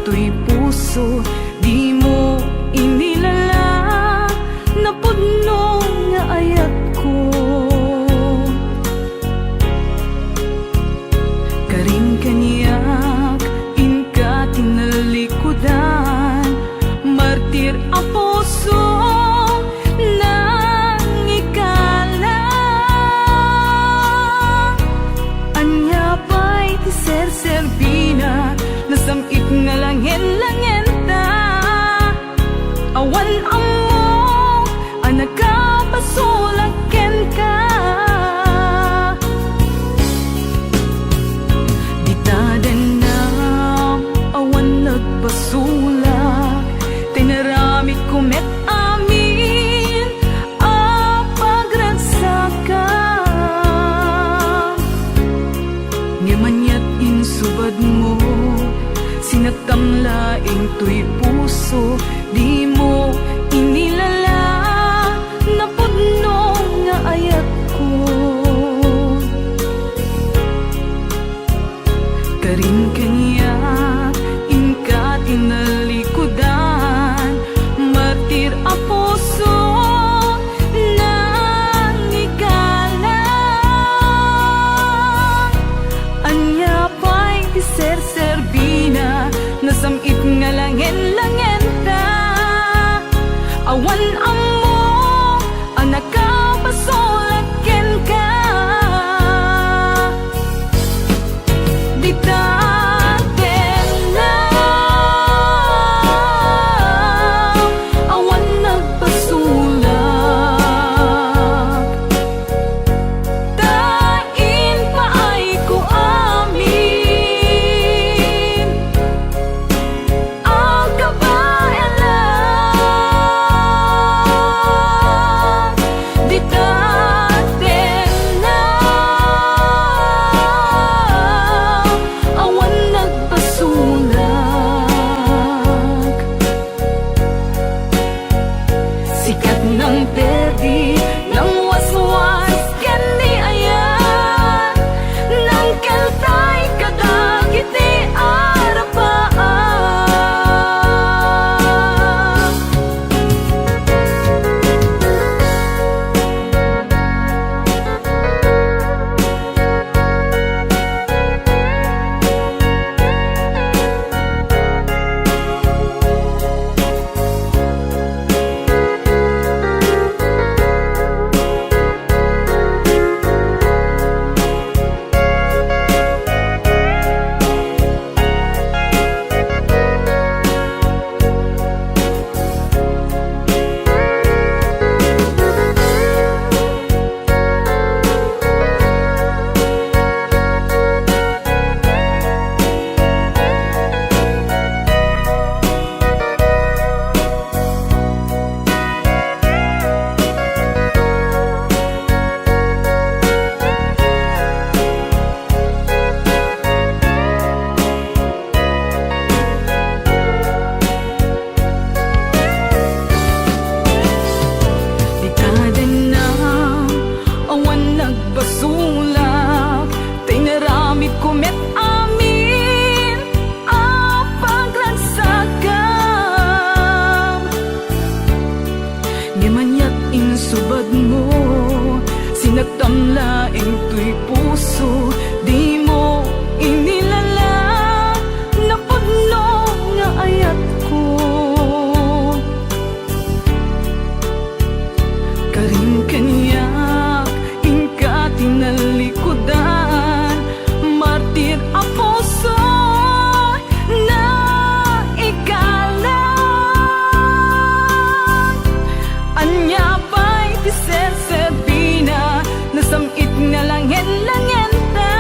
to'y puso, di mo inilala na pudno nga ayat ko. Karing kanyak inka tinalikudan, martir ang puso nang ikalang. Anya pa'y ti ser-serbina, nasamit nga langin-langin ta. Awan amo ang nagkapasulaken ka. Di tadan na awan nagpasulak, tinarami kumet amin ang pagragsakan. Ngamanyat insubad mo, sinagtamlaing to'y puso, di mo inilala na pudno nga ayat ko. Karing kanyak inka tinalikudan, martir ang puso nang ikalang. Anya pa'y ti ser-serbina, nasamit nga langin-langin ta. Awan amo ang nakapasulaken ka. Di taten lang awan nagpasulak, tain pa ay ko amin ang kabayan lang. Di taten lang awan nagpasulak. Sikat ng perdi ng waswas ken ni ayan, nang keltay kadagiti arapaan. Di tadan na awan nagpasulak, tinaramid kumet amin ang pagragsakan. Ngamanyat insubad mo, sinagtamlaing to'y puso, di mo inilala na pudno nga ayat ko. Karing kanyak inka tinalikudan, martir ang puso na ikalang. Anya pa'y ti ser-serbina, nasamit nga langin-langin ta.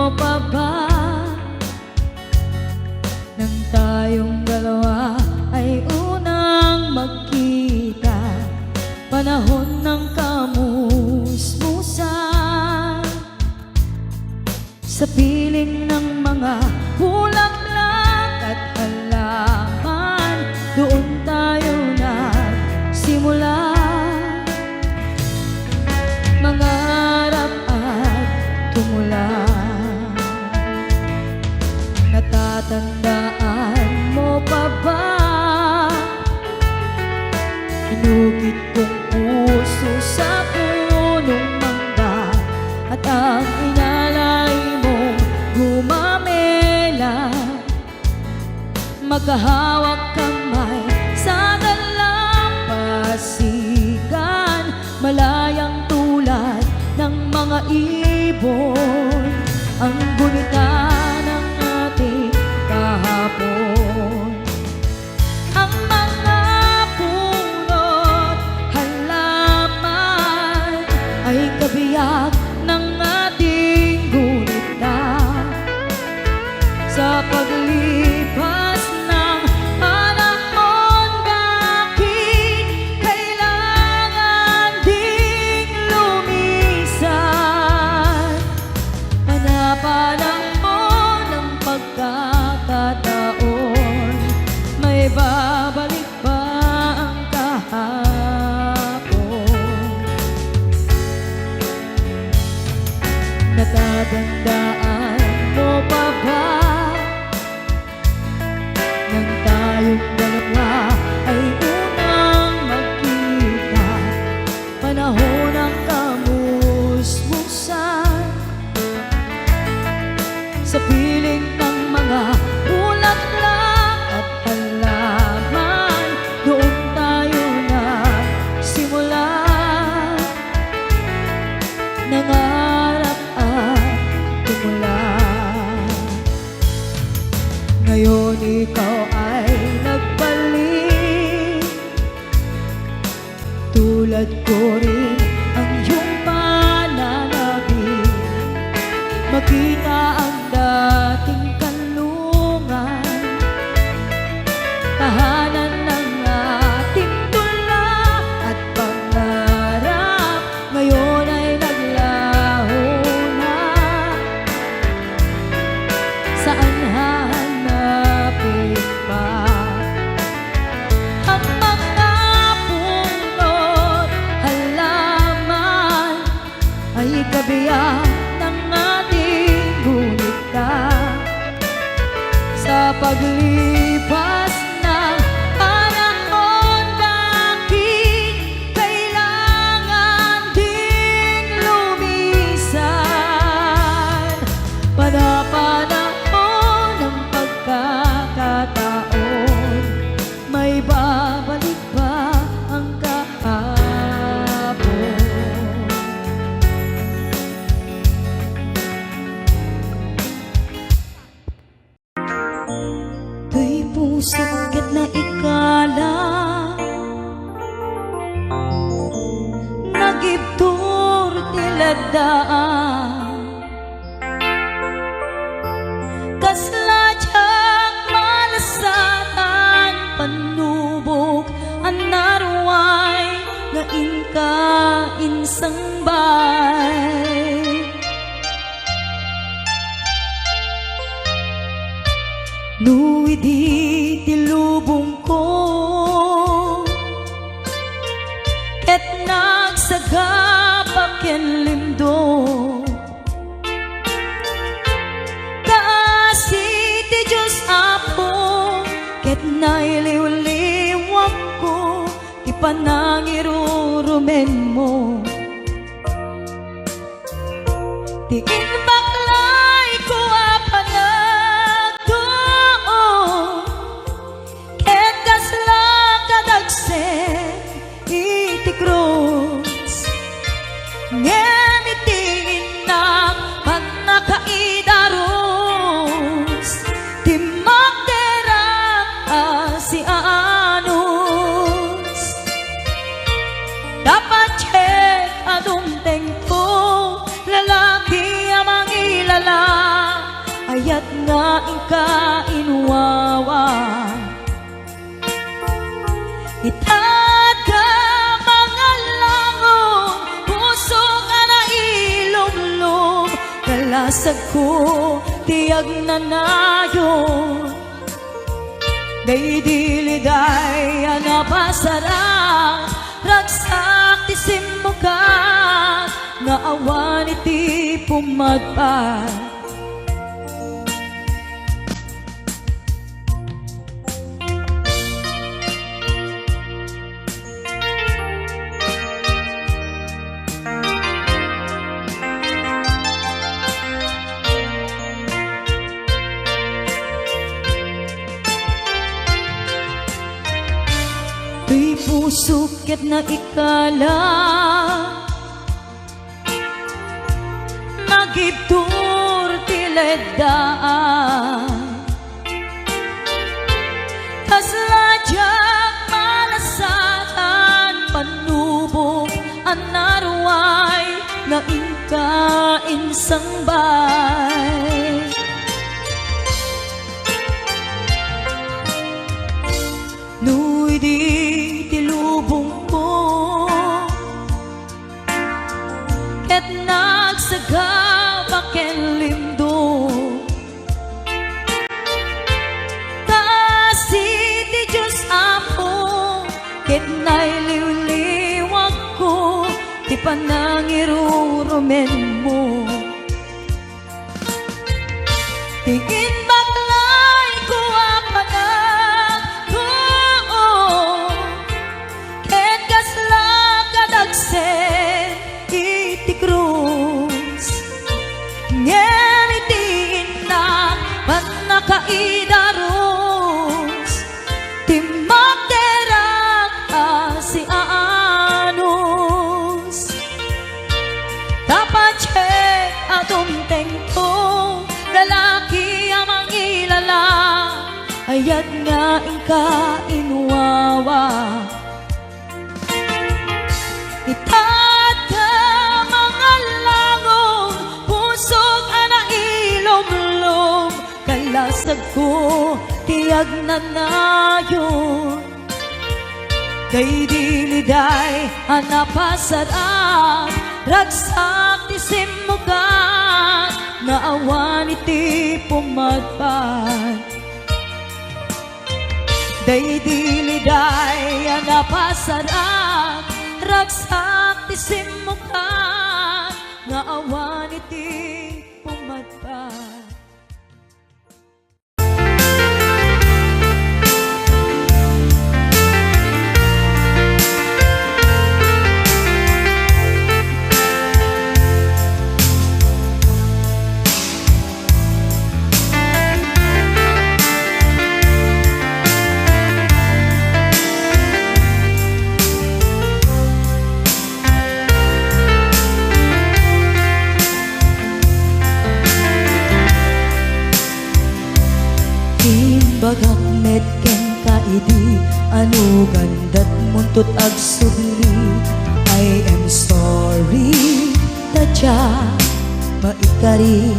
mo pa ba nang tayong dalawa ay unang magkita? Panahon ng kamusmusan, sa piling ng mga bulaklak at halaman, doon tayo nagsimula. Mangarap at tumula. Natatandaan mo pa ba? Inukit kong puso sa punong mangga, at ang inalay mong gumamela. Magkahawak kamay sa dalampasigan, malayang tulad ng mga ibon, ang gunita ng ating kahapon. Ang mga punot halaman ay kabiyak ng ating gunita. Sa paglipas ng panahon, bakit kailangan ding lumisan? Hanapan mo ng pagkakataon, may babalik ba ang kahapon? Natatandaan mo pa ba nang tayong dalawa ay unang magkita? Panahon ng kamusmusan, sa piling ng mga bulaklak at halaman, doon tayo nagsimula. Nangarap at tumula. Ngayon ikaw ay nagbalik, tulad ko rin ang iyong pananabik. Makita ang dating kanlungan, tahanan ng ating tula at pangarap. Ngayon ay naglaho na, saan hanapin pa? Ang mga punot halaman ay kabiyak ng ating gunita. Sa paglipas ng panahon, bakit kailangan ding lumisan? Panapanahon ng pagkakataon, may babalik ba ang kahapon? Tuy puso ket na ikala, nagibtur tiladaan, kasladyak malasatan panubok anarway nga inka insang bay. Nuwidi tilubong ko ket nagsagapa ken lindo, kaasi ti Diyos Apo ket nailiw-liwak ko, ti panangirurumen mo. Ti inbaklay ko apanagdo, ket kasla kadagsen iti krus, ngemitingin na pagnakaidaros, ti magderang si Anus. Dapat check adong tengko, lalaki amang ayat nga ingka inuwawa. Itad ka mga langon, puso nga na ilumlum, kalasag ko tiyag na nayon. Day diliday anapasarang ragsak ti simmukat, nga awan iti pumadpad. Tuy puso ket na ikala, nagibtur ti leddaan, kasladyak malasatan panubok anarway nga ingka insangbay. Nuy di tilubong ko ket nagsagabak ken lindo, kasi ti Diyos Apo ket nailiwliwag ko ti panangirurumen mo. Tingin baklay ko apanag ko, ket kasla kadagsen iti krus, ngem iti inak pat nakaidaros, timmak derak si aanos. Tapat check atong tengto, lalaki amang ilala, ayat nga ingka inuwawa. Itad ka mga langon, pusog ana ilom-lom, kalasag ko tiyag na nayon. Day diliday anapasarap, ragsak ti simmukat, nga awan iti pumadpad. Day diliday anapasarap, ragsak ti simmukat, nga awan iti pumadpad. Bagak met ken kaidi, ano gandat muntot agsubli. I am sorry, tadya maikari,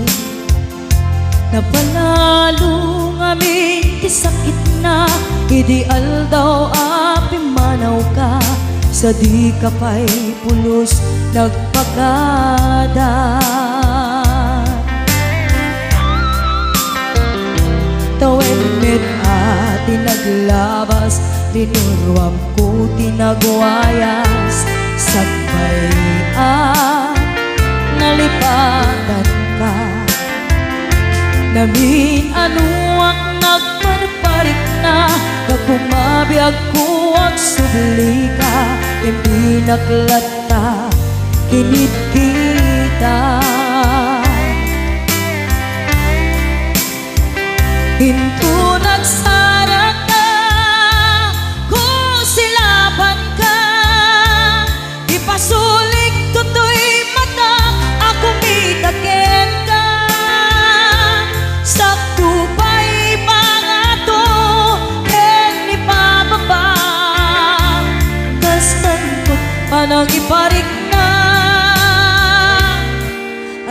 napanalo ngamin ti sakit na, ideal daw api manaw ka, sa di ka pa'y pulos nagpagada. Tawen met ati naglabas, tinurwam ko tinagwayas, sagbayan nalipatan ka. Namin ano ang nagparparik na, kakumabiyag ko ang subli ka, hindi naklata kinit kita. Hinto nagsara ka, kung silaban ka, ipasulik tutoy mata, ako mitaken ka. Sakto pa'y pangato, ken ipababa, kastan ko panang iparik na,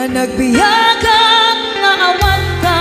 nagbiyagang nga awan ka.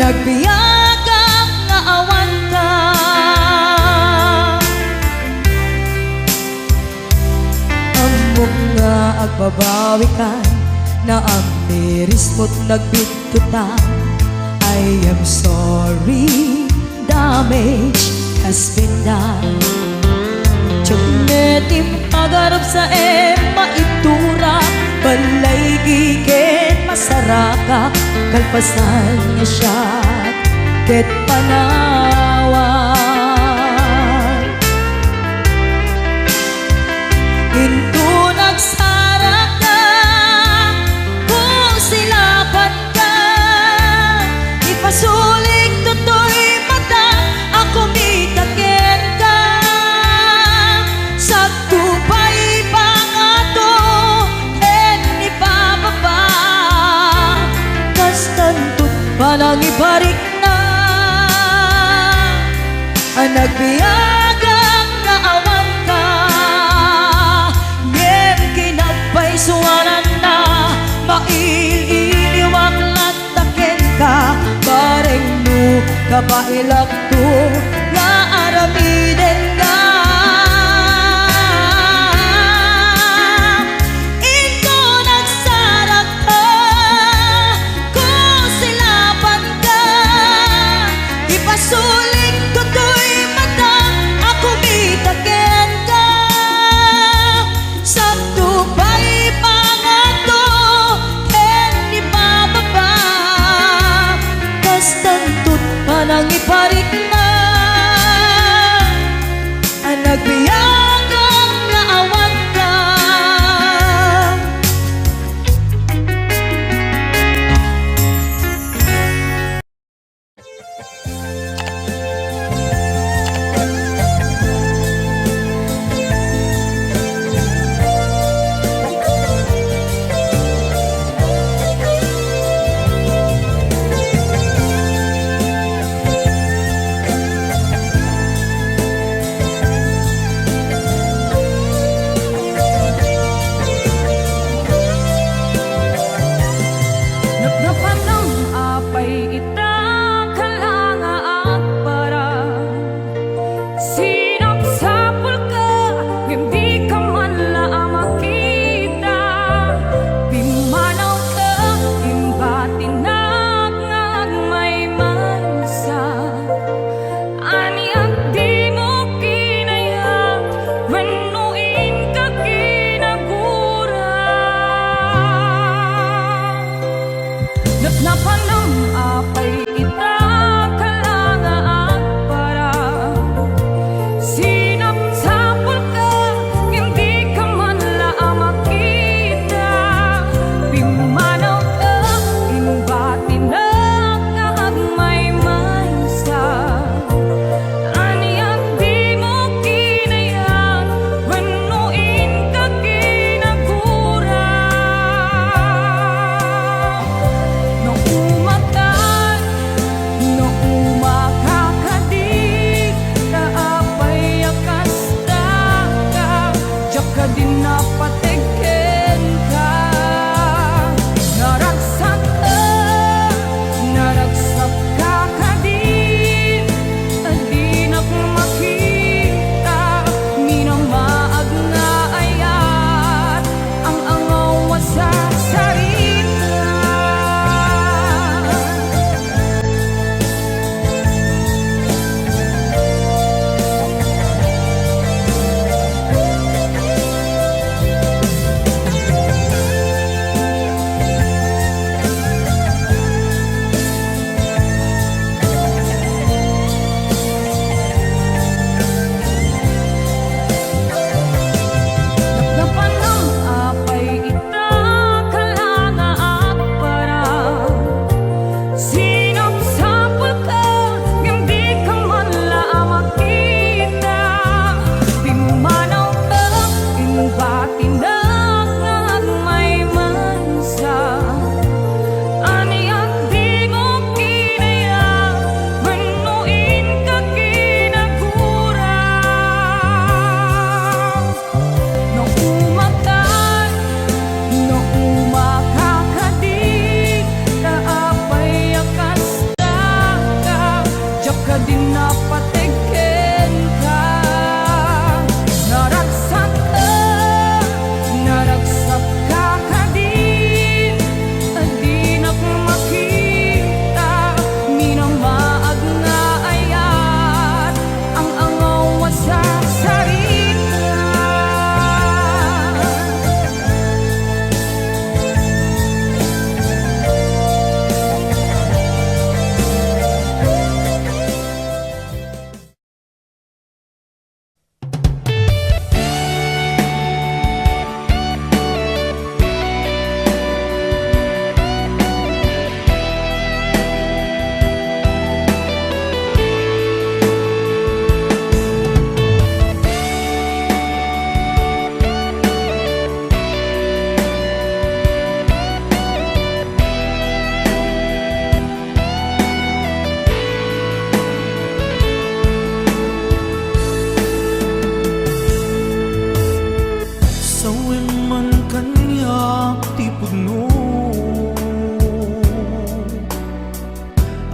nagbiyagang nga awan ka. Amok nga agbabawi ka na ang miris mo't nagbitutan. I am sorry, damage has been done. Tiyagnetim agarap sa maitura, balay giken masaraka, kalpasan niya siya ket panawan. Into nagsarak ka, kung silapan ka, ipasulik tutoy mata, ako mitaken ka. Sa tupay pangato, en ipababa, kastantut palang ibarik na, ang nagbiyagang naawan ka. Ngem kinapay suwanan na, maililiwag lataken ka, bareng nu kabailak to, nga aramiden ka. Ito nagsarak ka, kung silapan ka, ipasulik tutoy mata, ako mitaken ka. Sa tupay pangato, ken ipababa, kastantut panang iparik na, ang nagbiyagang naawan ka. Nagdapan ng apay ita kalanga at para sinapsapul ka, hindi ka man lang makita. Pimanaw ka, imbatinag ngag may mansa. Aniyak di mo kinaya, wenuin ka kinagura. Napan ng apay ita kalanga at para sinapsapul ka, hindi ka man lang makita. Pimanaw ka, imbatinag ngag may mansa. Aniyak di mo kinaya, wenuin ka kinagura. Nung umat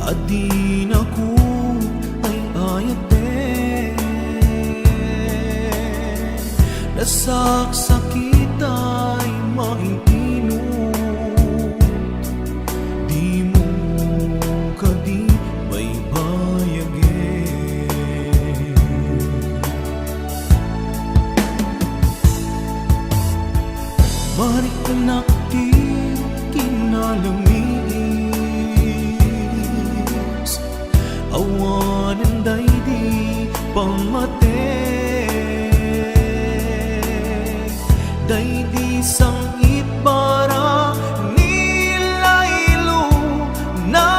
Adin ako ay ayaten, nasaksakit ay maiinot, di mo kadi may bayagin. Marik anak di kinalamis, awanan day di pamate, day di sangit para nilaylo na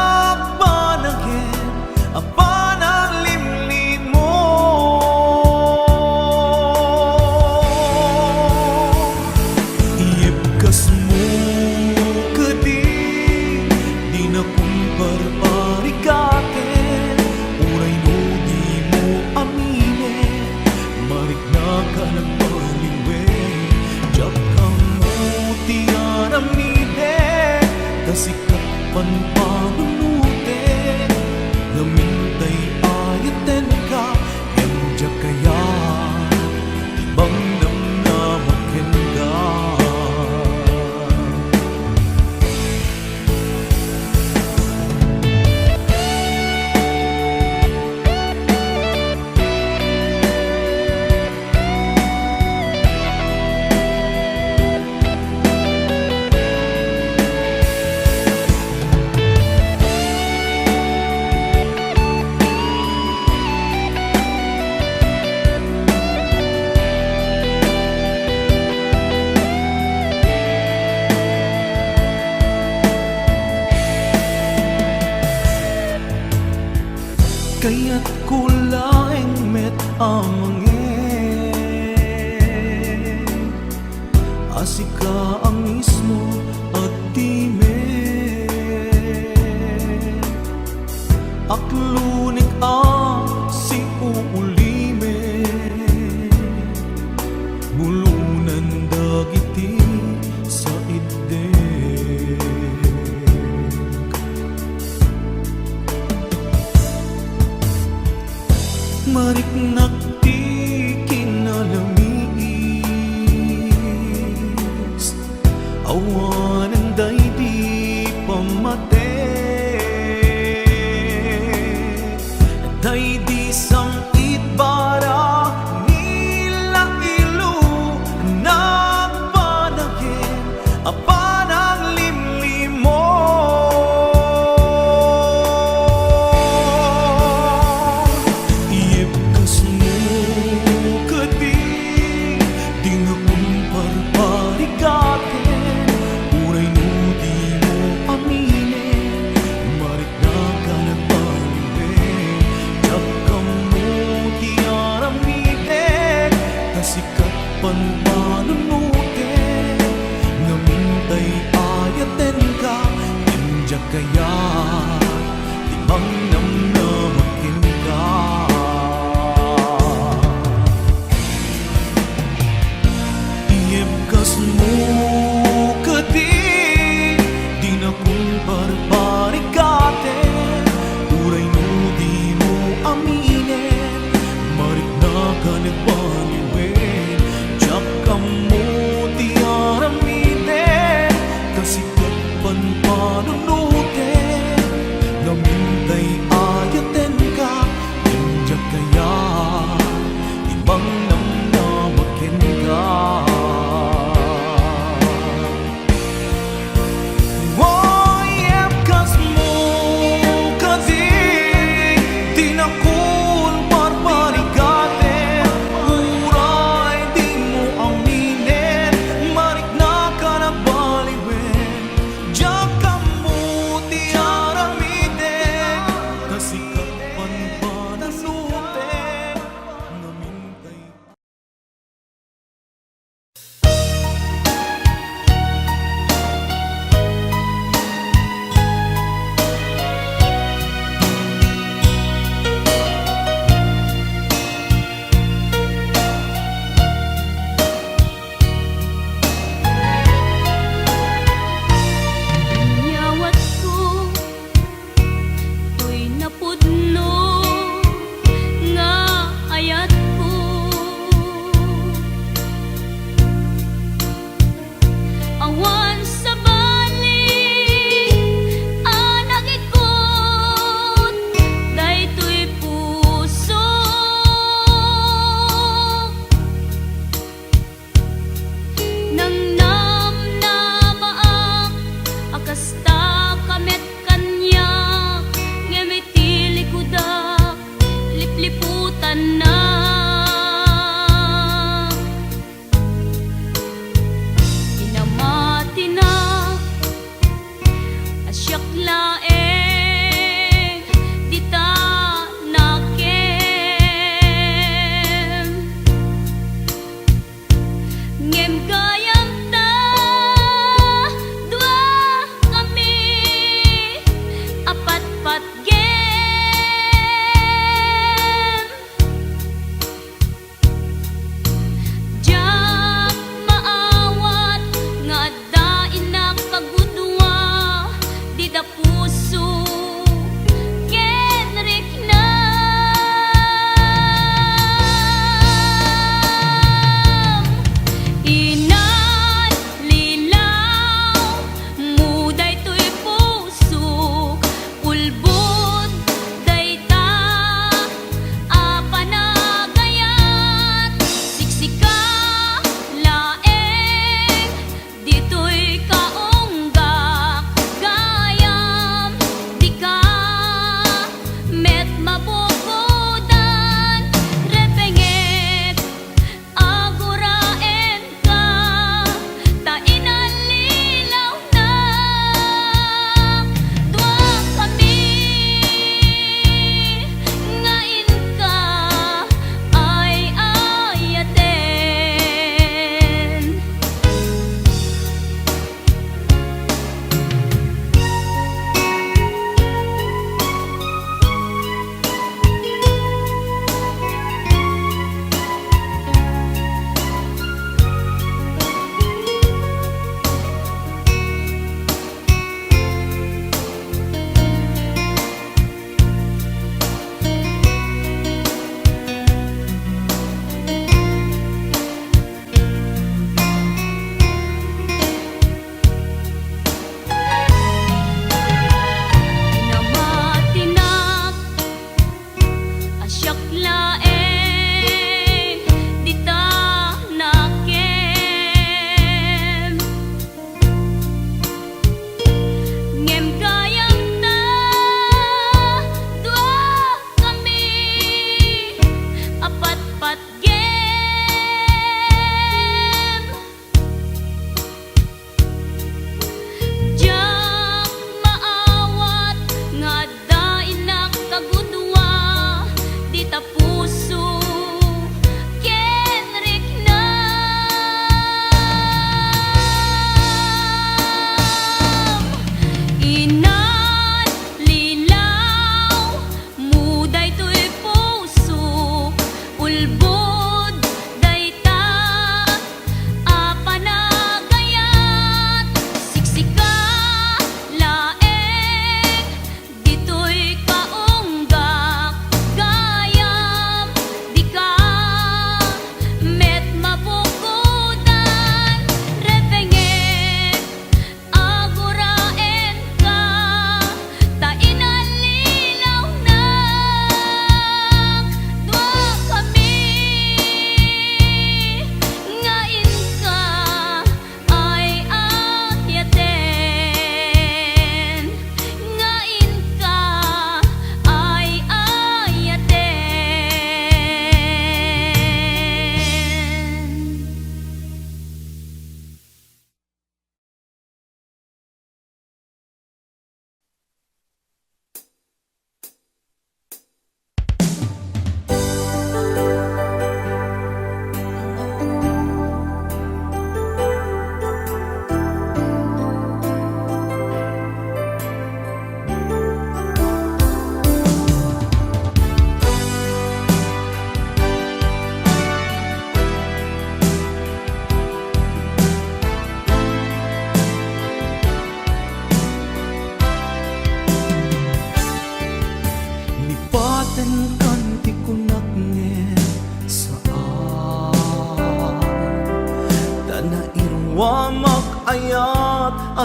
panagin apan ang limlit mo. Iibkas mo kadi di na kumparparikaten, uray no di mo aminin, marik na ka nagpaliwe, jak kang mutian aminin, kasikat panpanunute, gamintay ayaten ka, yang jak kaya ibang namnamakin ka. Kaya't kulaing met amangin, asika ang mismo at time, aklunik ang si uulime, mulunan dagiti sa ide. Marik nakti kinalamis, awanan day di pamate, day di sangit bara nilailo na panagin apan ang limlim mo. Iibkas mo kadi di nga kumparparikaten, uray no di mo aminin, marik na ka nagpaliwin, jak kang mutian aminin, kasikat panpanunute, ngamintay ayaten ka, injak kaya timang namnamakin ka. Iibkas mo kadi di na kumparparikaten, uray no di mo aminin, marik na ka nagpaliwin, jak kang mutian aminin, kasikat panpanunute, gamintay ayaten ka, injak kaya ibang namnamakin ka. Iibkas mo kadi di na kumparparikaten, uray di mo aminin, marik na ka nagbaliwin, jak kang mutian aminin,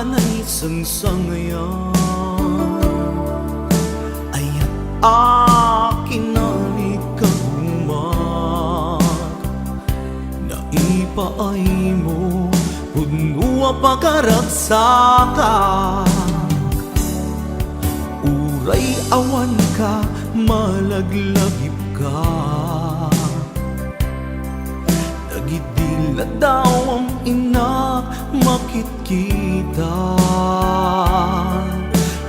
anay sangsangayan ayat akin na ikagumat na ipaay mo puno pagkaragsaka uray awan ka malaglagip ka nagidila daw ang inak makitkita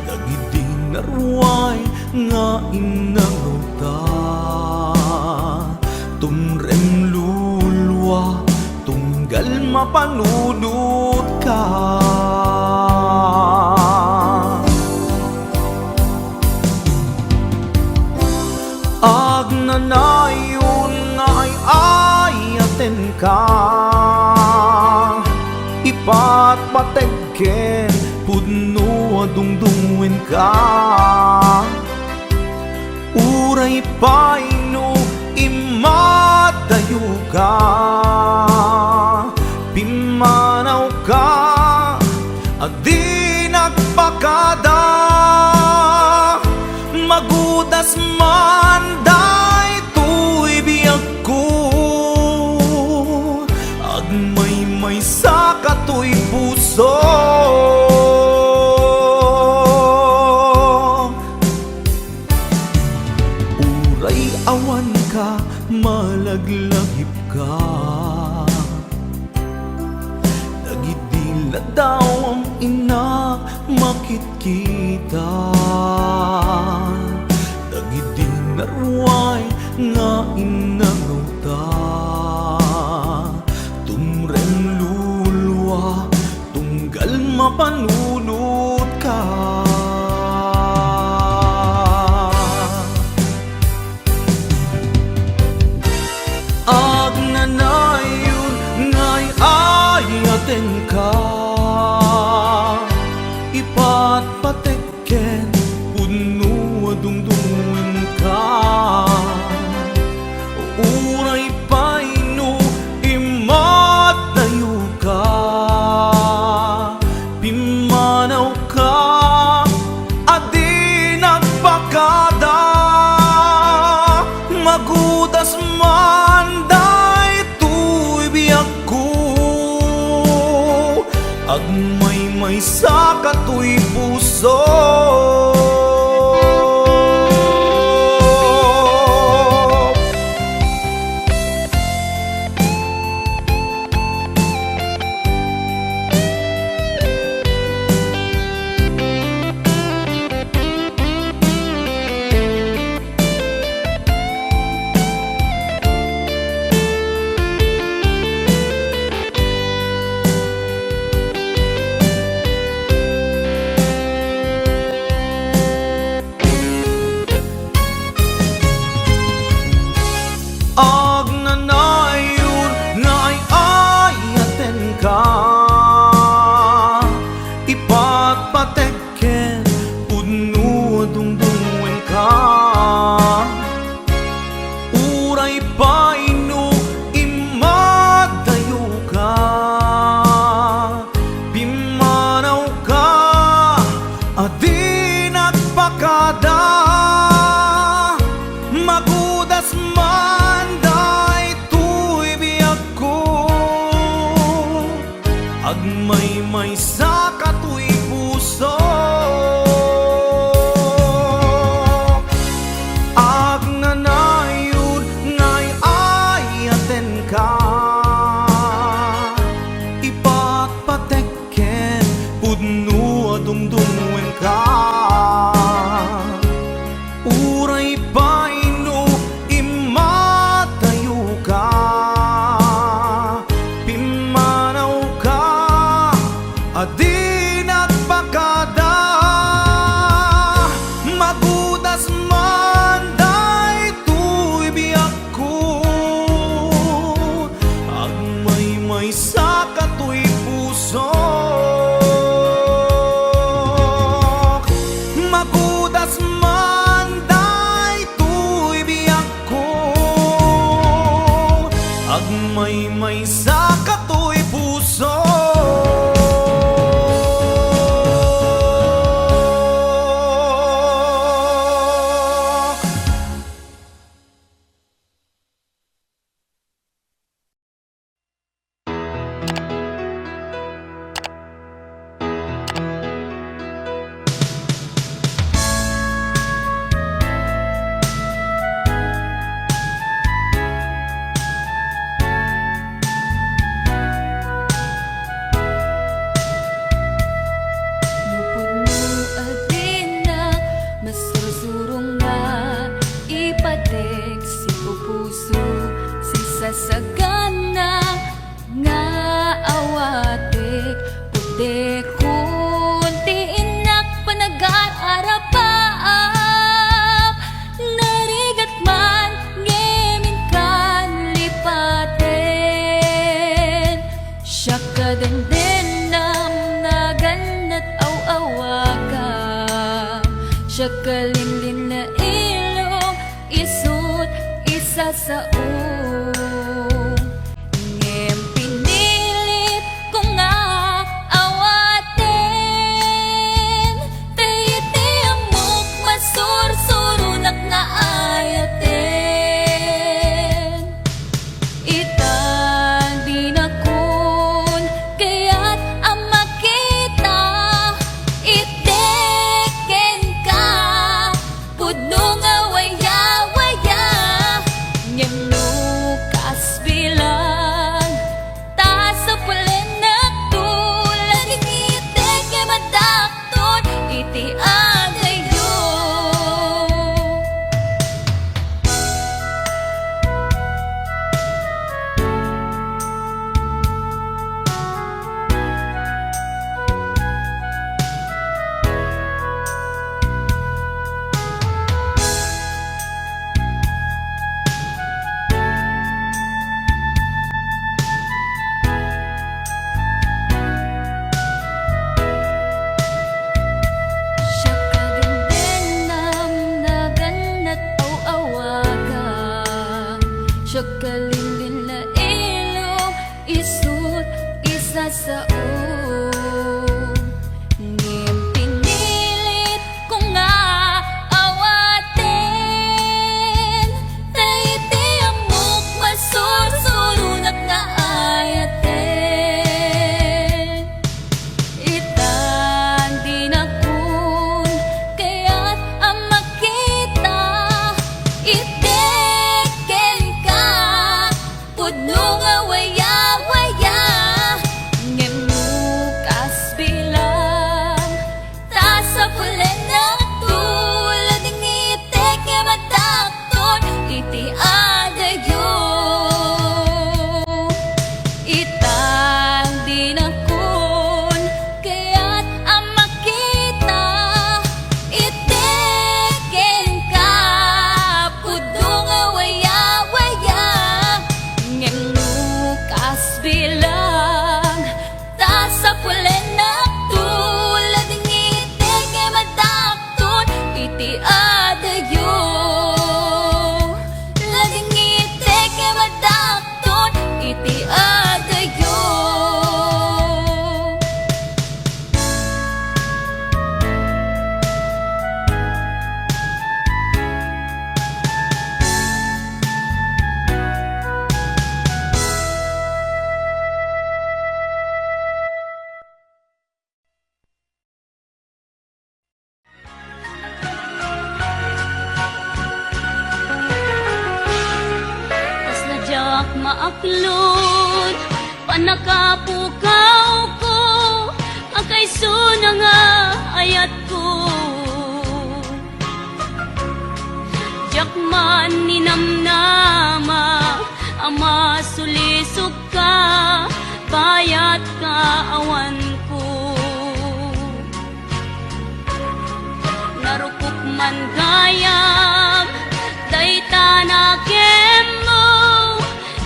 nagidinarway nga inaruta tumrem lulwa tunggal mapanunod ka agnanayon nga ay ayaten ka ipat pategken pudno adungdungwen ka uray paino imadayo ka pimanaw ka adi nagpakada magudas man day tuy biyag ko agmay sa katoy puso uray awan ka malaglagip ka nagidila daw ang inak makitkita nagidinarway nga inaruta tumrem lulwa tunggal mapanunod ka agnanayon nga'y ayaten ka ipat patekken puno adungdungin ka uray paino imatayo ka pimanaw ka adi nagpakada magudas man day tuy biyag ko agmay sa katoy puso agnanayon nga ay ayaten ka ipat patekken pudno adungdungwen ka uray paino imadayo ka pimanaw ka adi nagpakada magudas man day tuy biyag ko agmay sa katoy puso agnanayon nga'y ayaten ka ipat patekken pudno adungdungwen ka uray paino imatayo ka pimanaw ka adi nagpakada magudas man day tuy biyag ko agmay sa katoy puso Siya kalinlin na ilong isut isa sa ngem pinilit ko nga awatin tayiti amok masursurunak nga ayatin itan di na kun kaya't ang makita iteken ka pudno nga waya-waya ngem lukas bilang ta sa pulen na tulad iteke madakton iti agayo. Siya kagandang naganat aw-awaga siya kalilin na ilong isut isa sa ngem pinilit ko nga awatin tayiti amok masursurunak nga ayatin itan di na kun kaya't ang makita iteken ka pudno nga waya-waya ngem lukas bilang ta sa pulen na tulad ng iteke madakton iti adayo itang di na kun kaya't ang makita iteken ka pudno nga waya-waya ngem lukas bilang ta sa pulen na tulad ng iteke madakton iti adayo lading iteke madakton iti adayo. Tas nadyak maaklod panakapukaw ko akayso na nga ayat ko jakman ninamnama ama sulisog ka bayat ka awan ko narukop man gayam dayta na kemo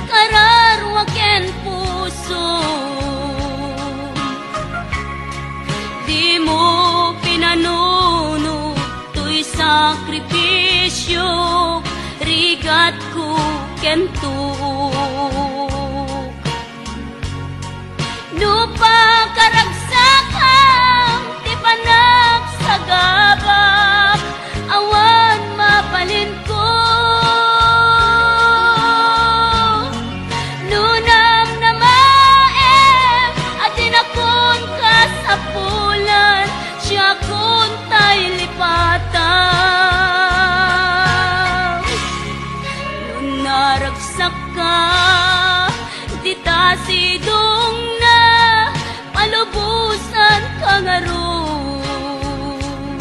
kararwaken puso di mo pinanuno to'y sakripisyo rigat ko kentuk lupa karagsakam di panak sa gabak awan mapalin ko nunam na maem at dinakon ka sa pulan siya kun tay lipatan nunaragsak ka di ta sidong na palubusan ka nga ron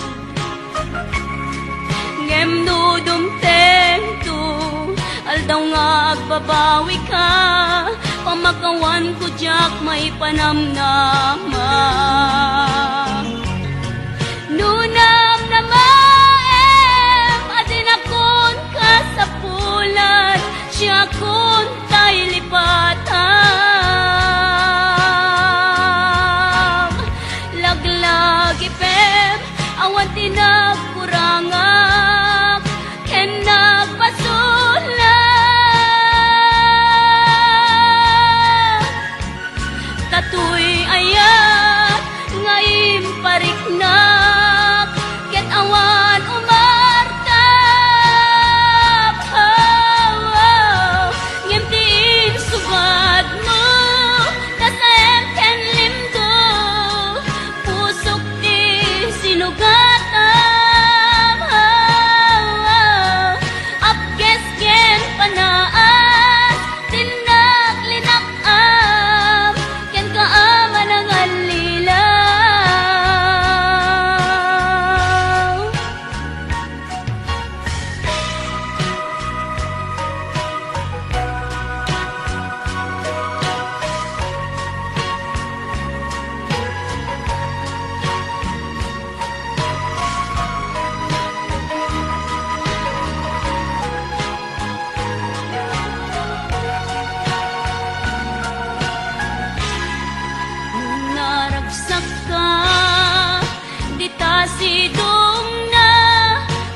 ngem no dumtento aldaw nga agbabawi ka pamakawan ko jak may panamnama nunam na maem adinakon ka sa pulan siya kun tay lipatan laglag ipem awan tinagkurangak ken nagpasulat. Tatoy ayat nga impariknak ket awan umartap. Ngimtiin sugad mo dasem ken limdo pusok ti sinugatam. Apkes ken panaas tinaglinakam ken kaaman ang alilaw. Naragsak ka, di ta sidong na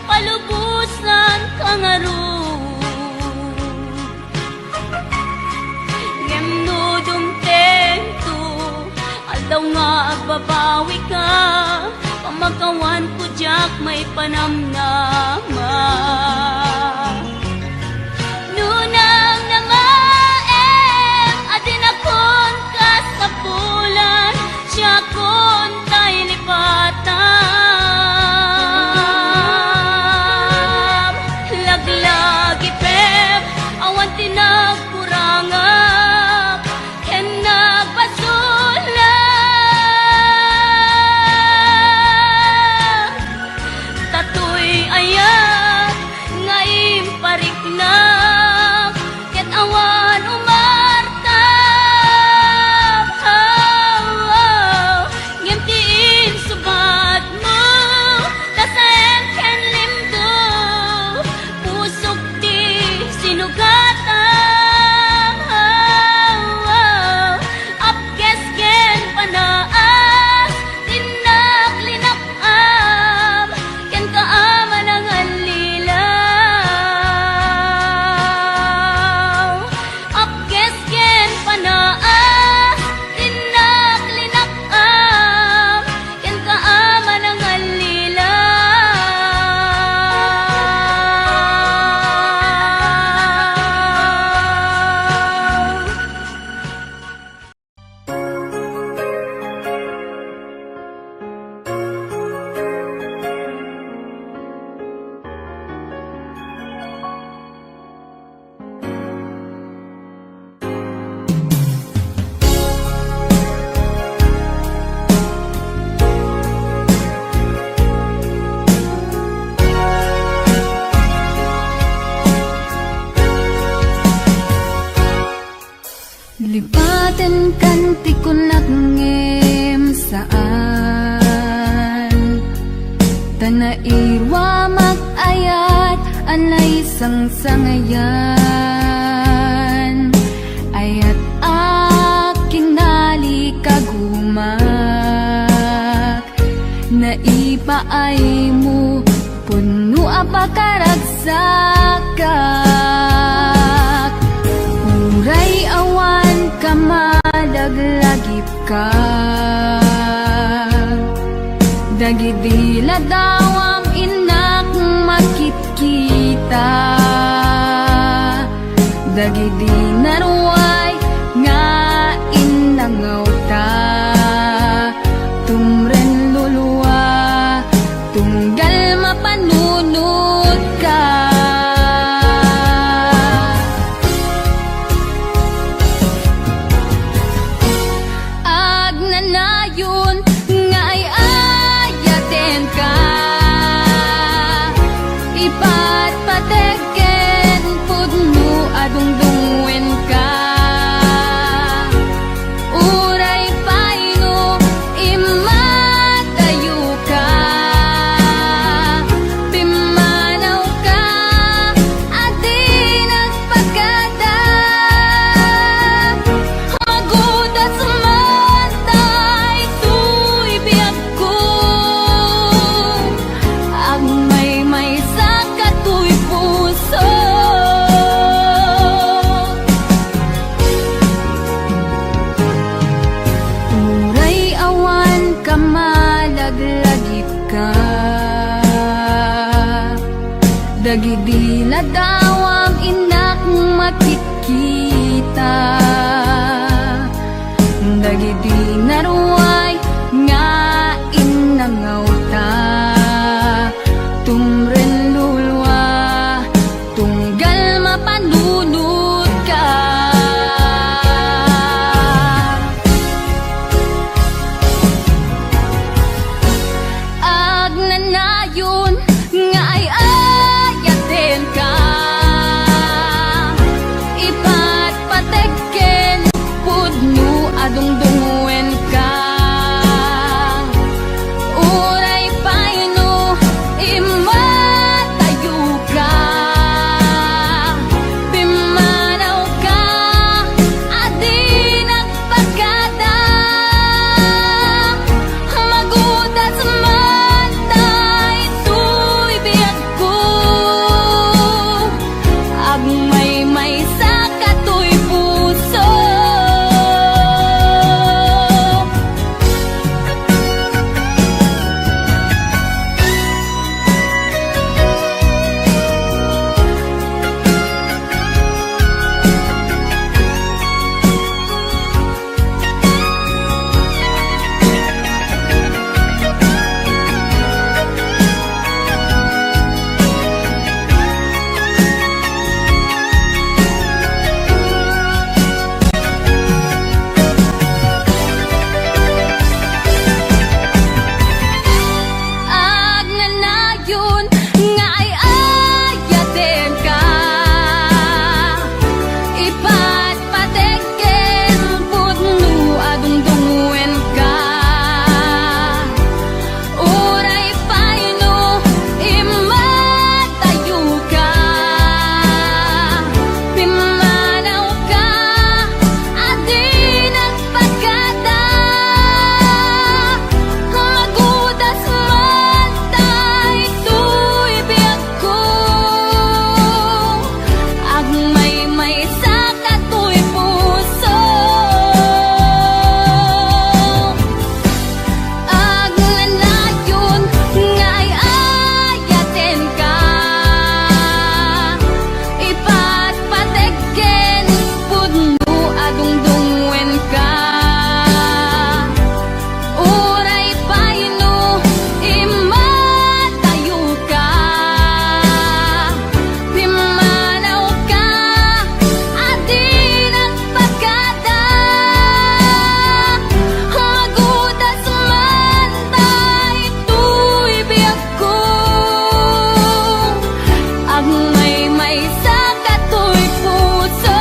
palubusan kang arug. Ngemnudong tento, aldaw nga agbabawi ka, pamagawan ko jak may panamnama. Nunang namaem, adin akon kasapulan, siya kon tay lipatam. Laglagi pep, awan tinagkurangak ken nagpasulat. Tatoy ayat nga impariknak ket awan umartap. Ngimtiin sugad mo dasem ken limdo pusok ti sinugatam. Apkes ken panaas tinaglinakam ken kaaman ang alilaw. Apkes ken panaas tinaglinakam ken kaaman ang alilaw. Lipaten kanti ko nagngem saan Tanairwa mag-ayat anay sangsangayan Ayat aking nalikagumak Naipaay mo puno apakaragsakat Uray awan ka madaglagip ka Dagidila daw ang inak makikita Dagidi naruay nga inangaw ta Tumren luluwa tunggal mapanunod ka Agnanayon nga ay ayaten ka Ipatpategen pudno adungdungwen ka Ura Dagidi na dawam inak makikita, dagidi na ruway nga inangawta, tumren lulwa tunggal mapanunod ka. Agnanayon nga ay ayaten ka, ipatpateken pudno adungdungwen ka. Uray paino imatayo ka, pimanaw ka adi nagpagada, magudas man daytoy biyag ko, agmay sa katoy puso. Agnanayon nga ay ayaten ka, ipatpateken pudno adungdungwen ka. Uray paino imatayo ka, pimanaw ka adi nagpagada, magudas man daytoy biyag ko, agmay sa katoy puso. Agnanayon nga ay ayaten ka, ipatpateken pudno adungdungwen ka. Uray paino imatayo ka, pimanaw ka adi nagpagada, magudas man daytoy biyag ko, agmay sa katoy puso.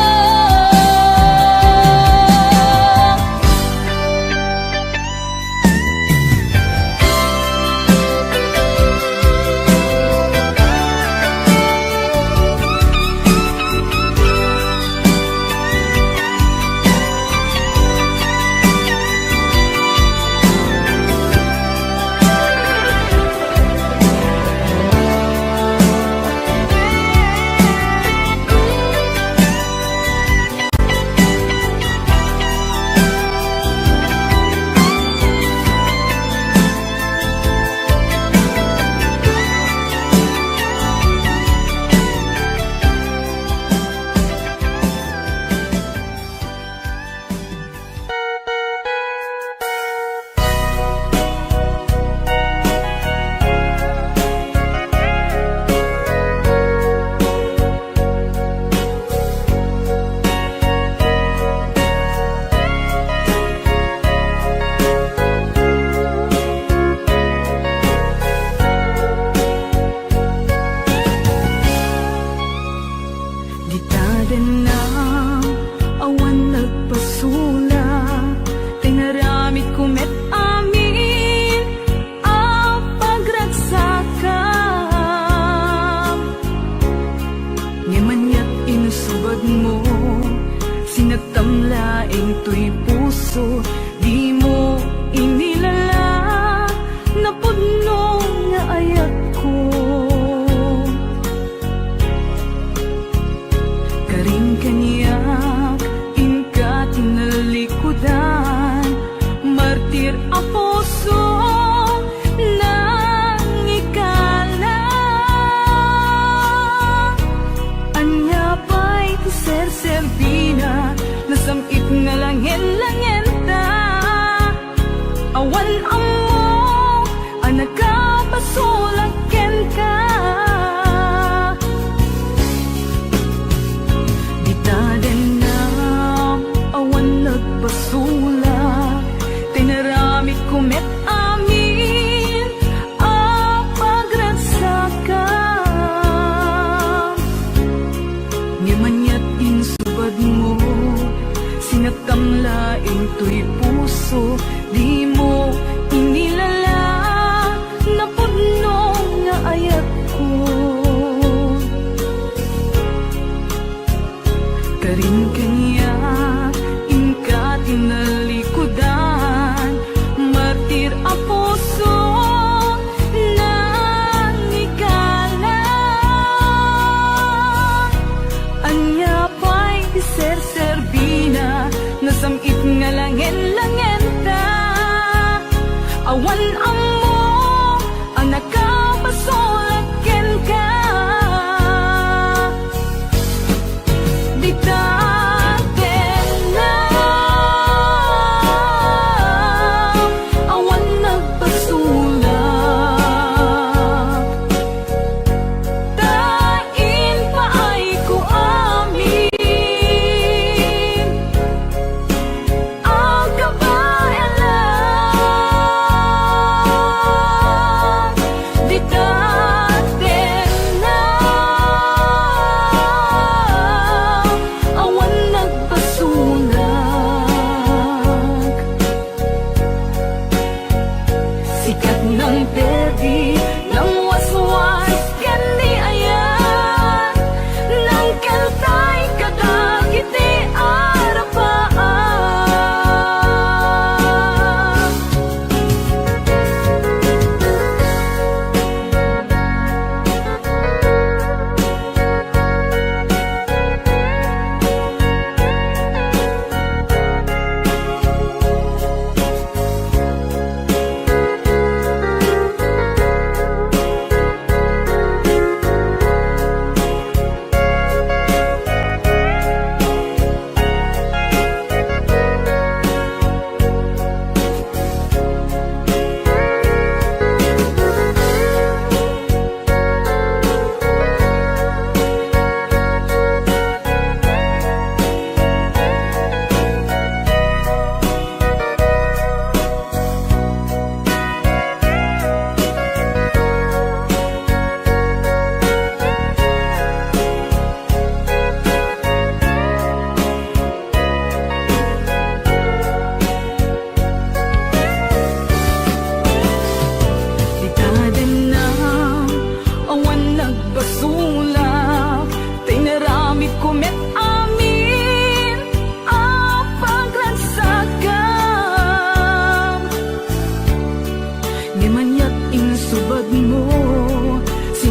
Gitaden na awan nagpasula, tingaramit kumet amin ang pagragsakan. Ngimanyat inusubad mo, sinagtamlaing to'y puso, di mo inilala na pudno nga ayat ko. Karing kaniyak inka tinalikudan, martir ang puso nang ikala.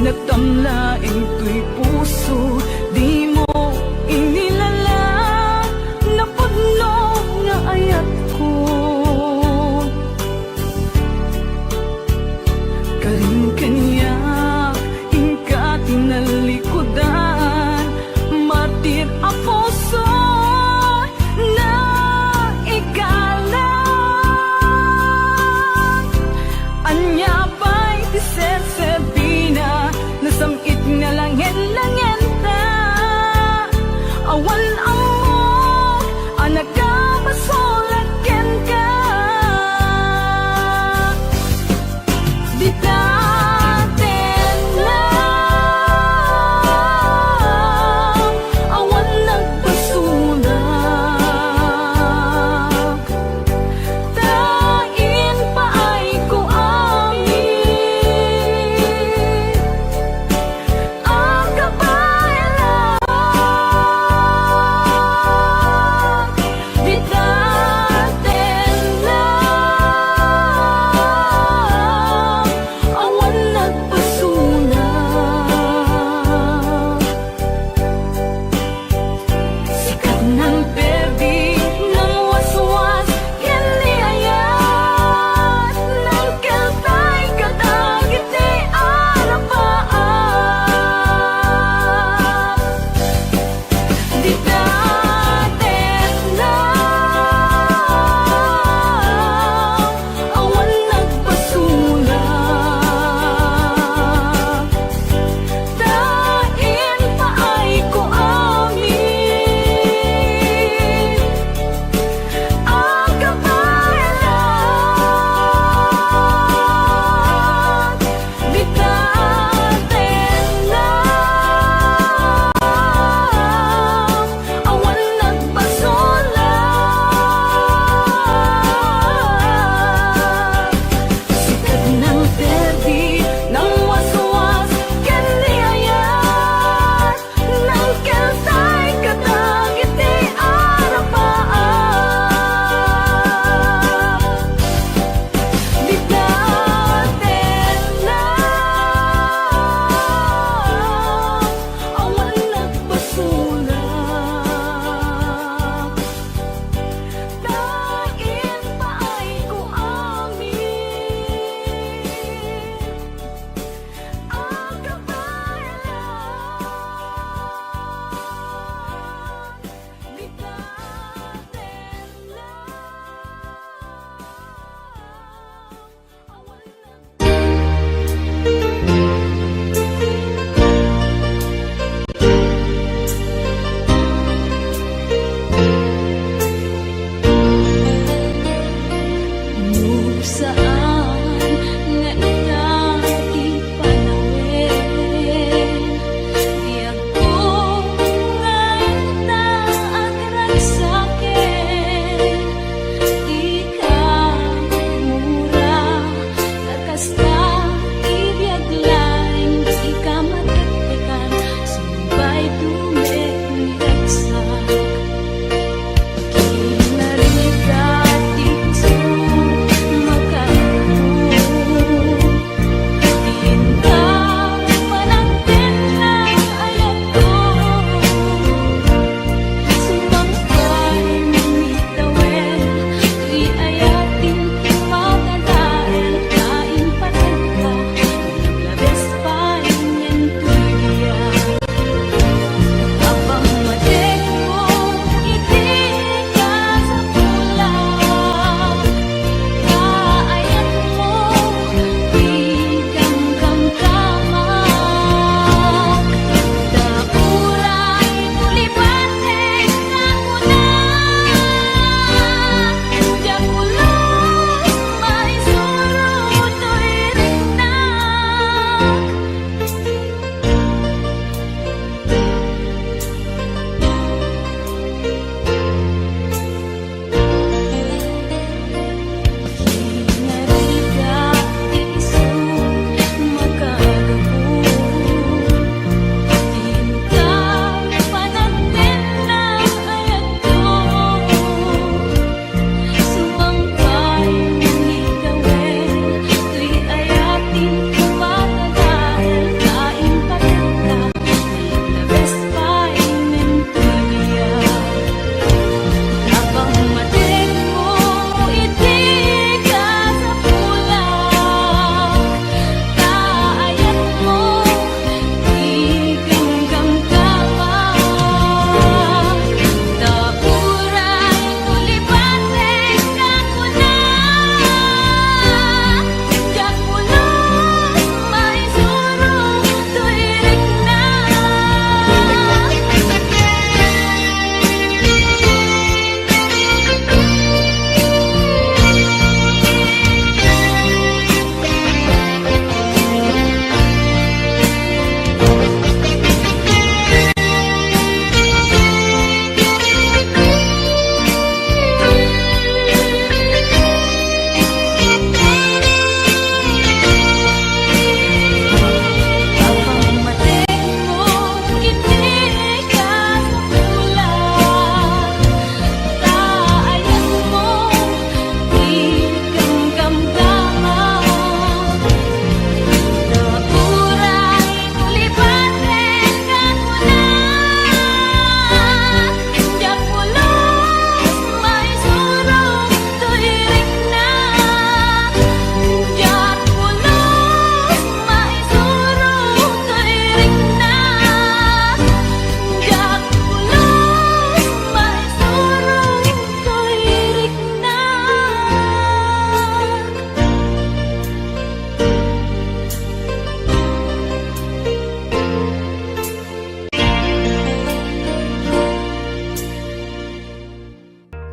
Nagtamlaing tuy puso, di mo inilala. Napudno nga ayat ko. Karin kanya, ingka tinalikudan. Martir a puso na ikalang. Anya ba'y ti Sabina, nasamit nga langin-langin ta. Awan amok, anak ka masulagyan ka. Di ta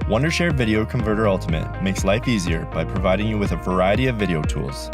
Wondershare Video Converter Ultimate makes life easier by providing you with a variety of video tools.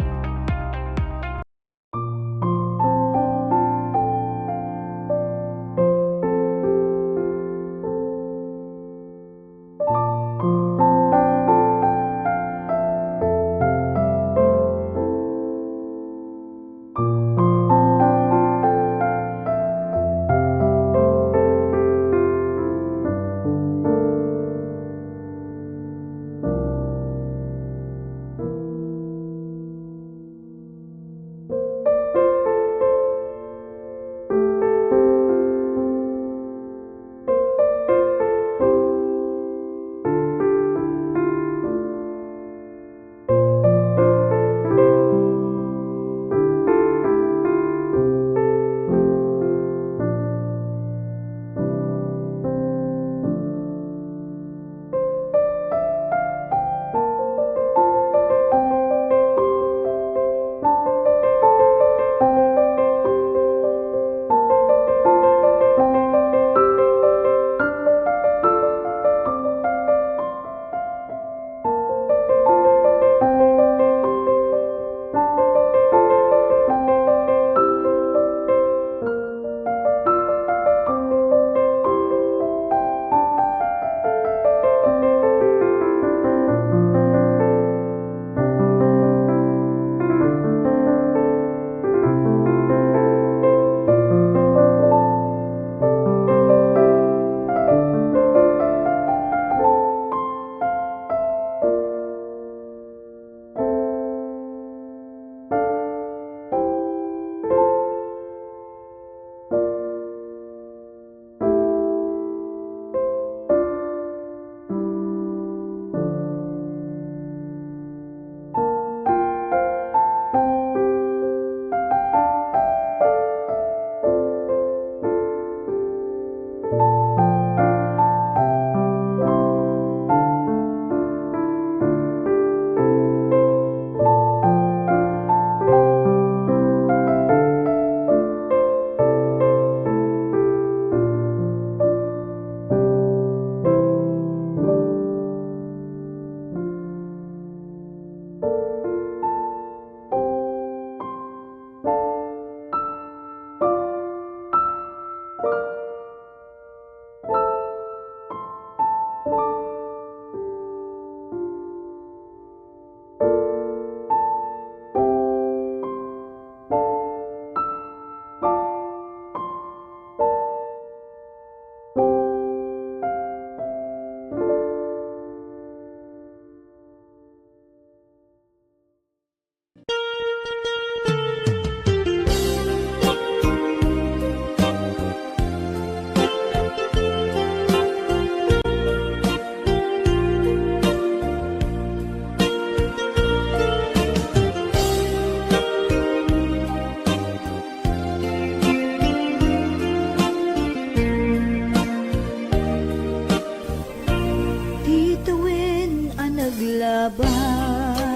naglabas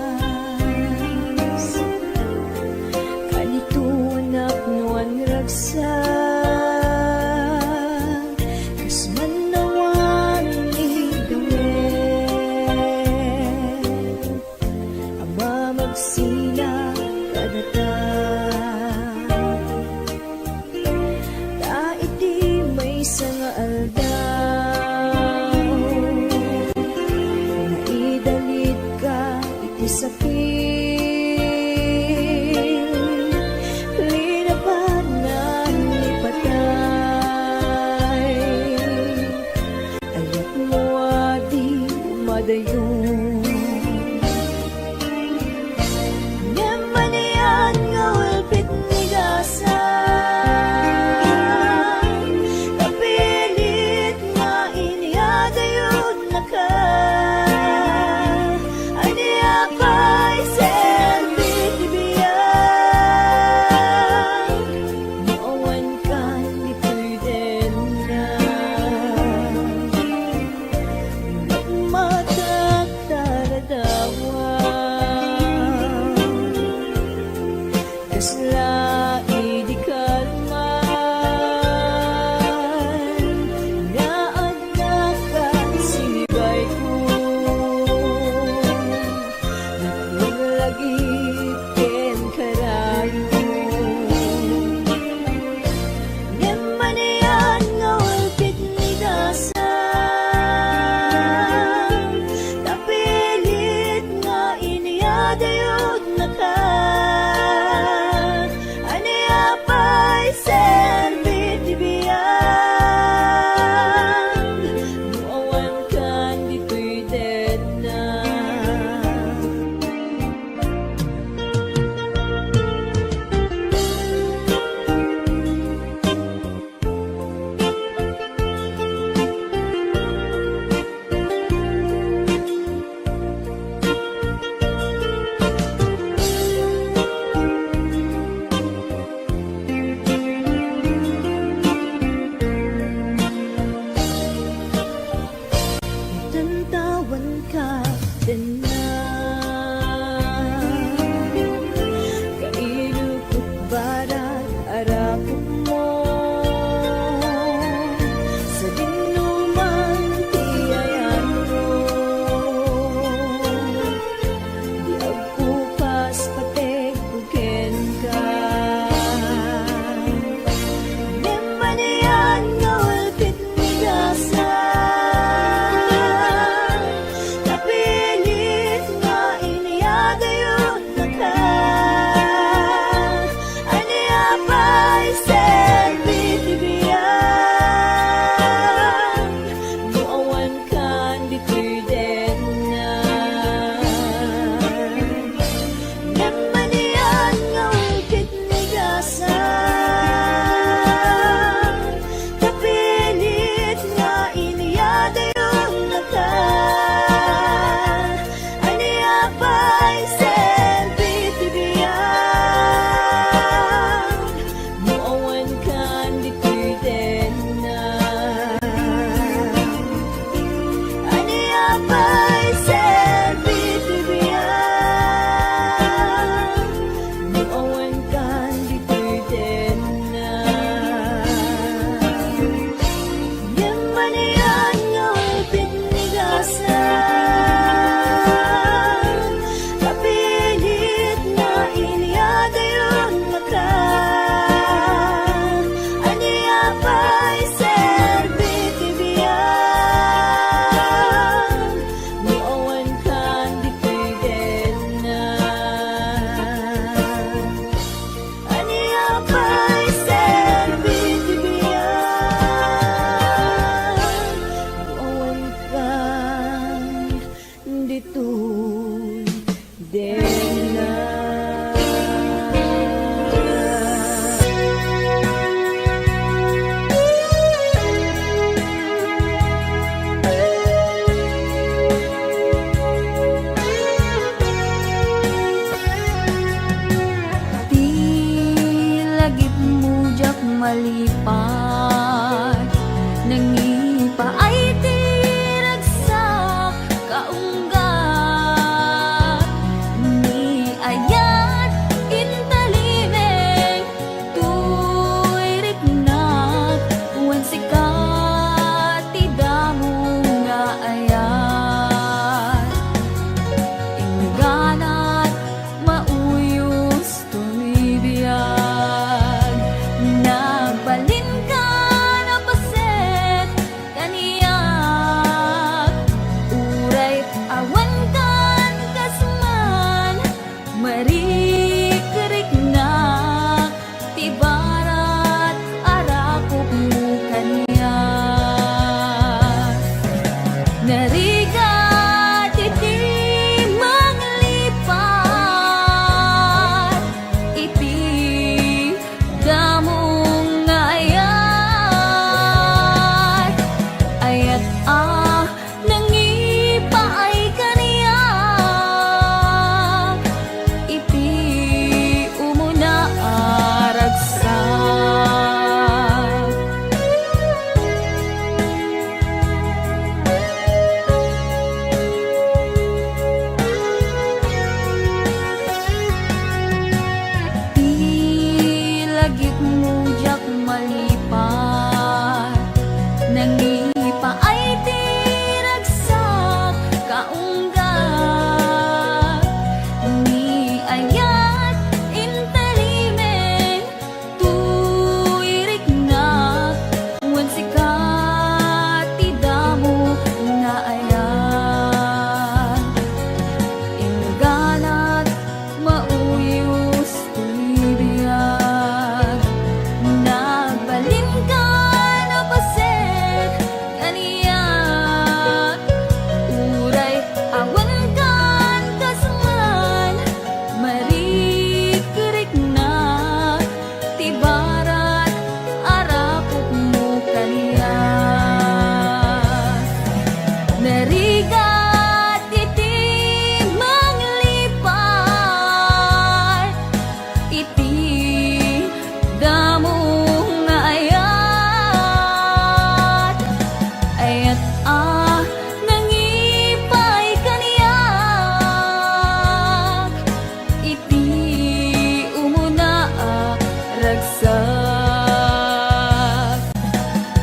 kanito anak nuan ragsak kas manawan igawin ama magsina kadata ta iti may nga aldaw naidalit ka iti sakit linabanan ni patay ayat mo adi madayon Nemanian nga ulpit ni gasan kapilit nga iniadayod na ka aniya pa'y selbit ibiyag maawan ka ni pweden na magmataktaradawan kasla idi kalman nga anak ka sinibay ko malipat nangipa ay tiragsak kaunggat ni ayat intalimeng tuirik na wan sikat tidamo nga ayat ingganat mauyos tumibiyag nagbalin ka na paset kaniyak uray awan kan kasman marikerik na tibarat arakop mo kaniyak narigat iti manglipat iti damong ayat ayat nangipa ay kaniyak iti umuna aragsak ilagip mo jak malipat nangipa ay tiragsak kaunggat ni ayat intalimen tuirik na wan sikat tidamo nga ayat ingganat mauyos tumibiyag nagbalin ka na paset kaniyak uray awan kan kasman marikerik na tibarat arakop mo kaniyak narigat iti manglipat iti damong ayat ayat nangipay kaniyak iti umuna ragsak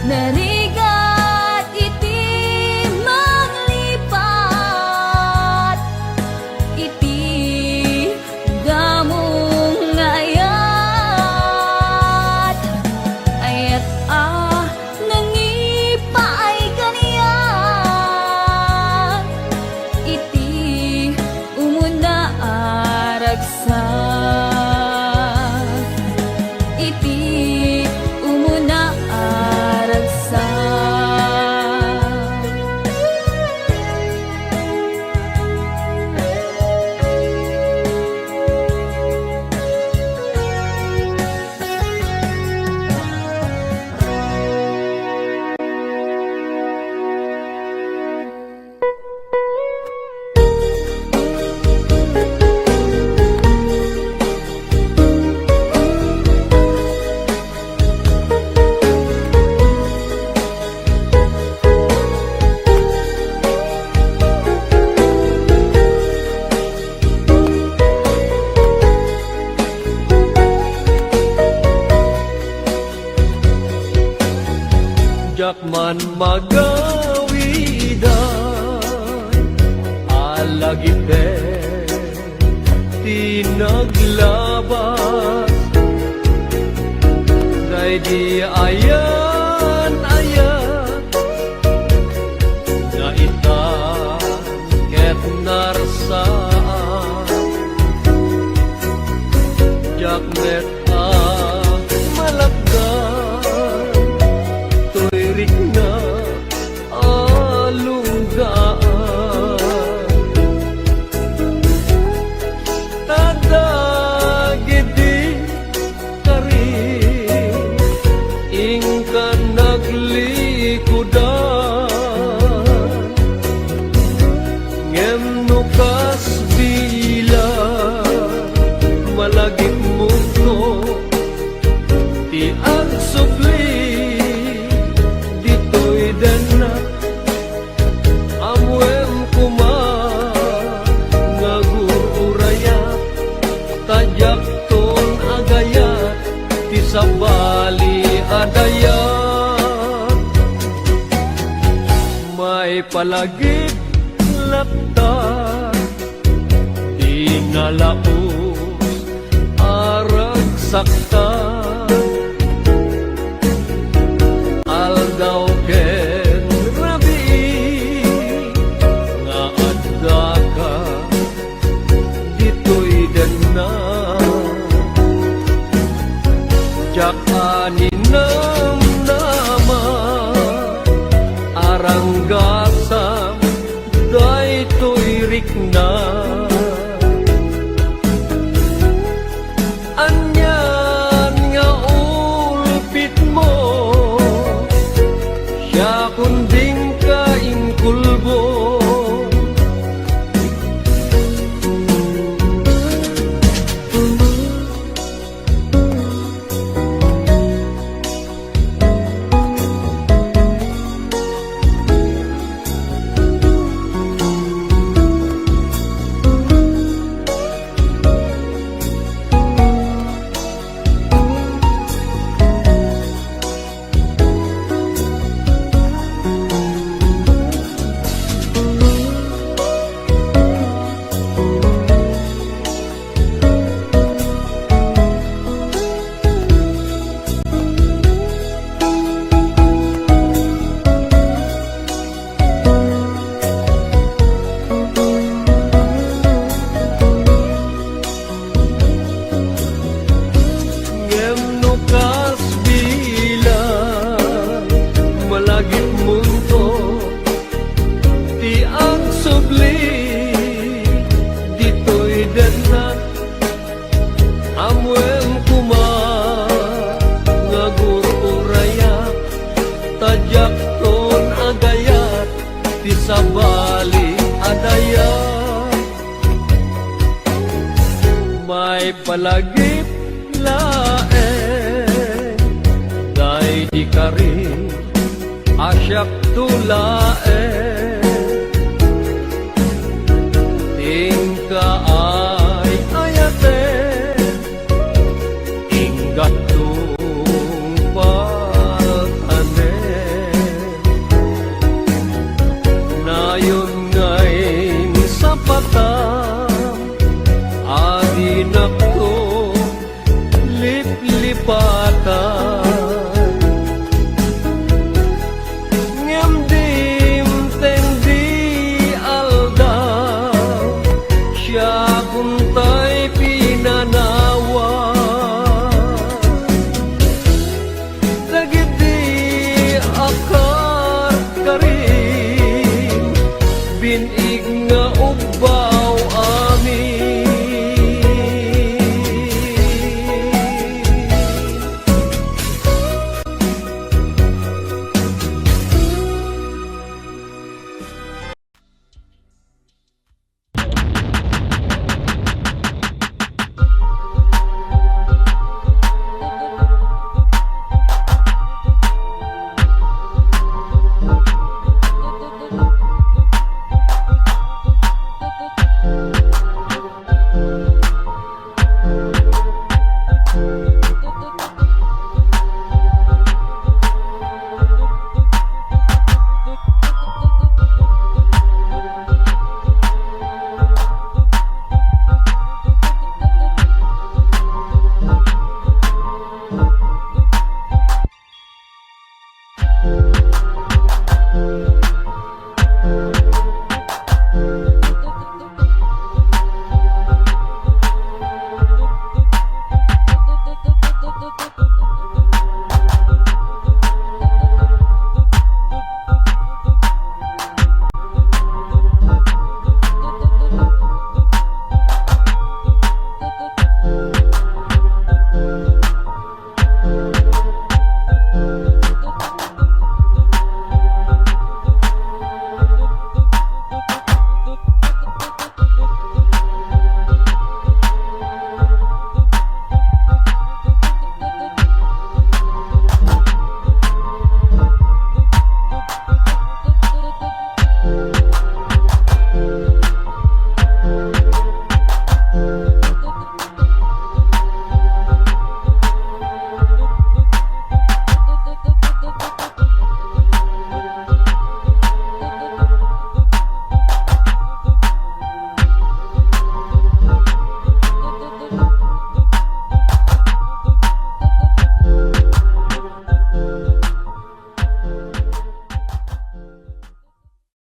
narigat iti manglipat iti damong ayat ayat nangipa ay kaniyak iti umuna aragsak iti umuna aragsak Jakman magawidan alagite tinaglabas day di ayan na ita ket narsaan jaknet malagdan tuirik na alunggaan tadagidi karin ing adayat may palagip laptan di nalaos arag saktan aldaw ken rabi nga adda ka ditoy denna jak aninam nama aranggasam daytoy rikna anyan nga ulpit mo siya kunding kaingkulbo sabali adayat may palagip laeng day di karin asyak tulaeng tingka ay ayate inggat pa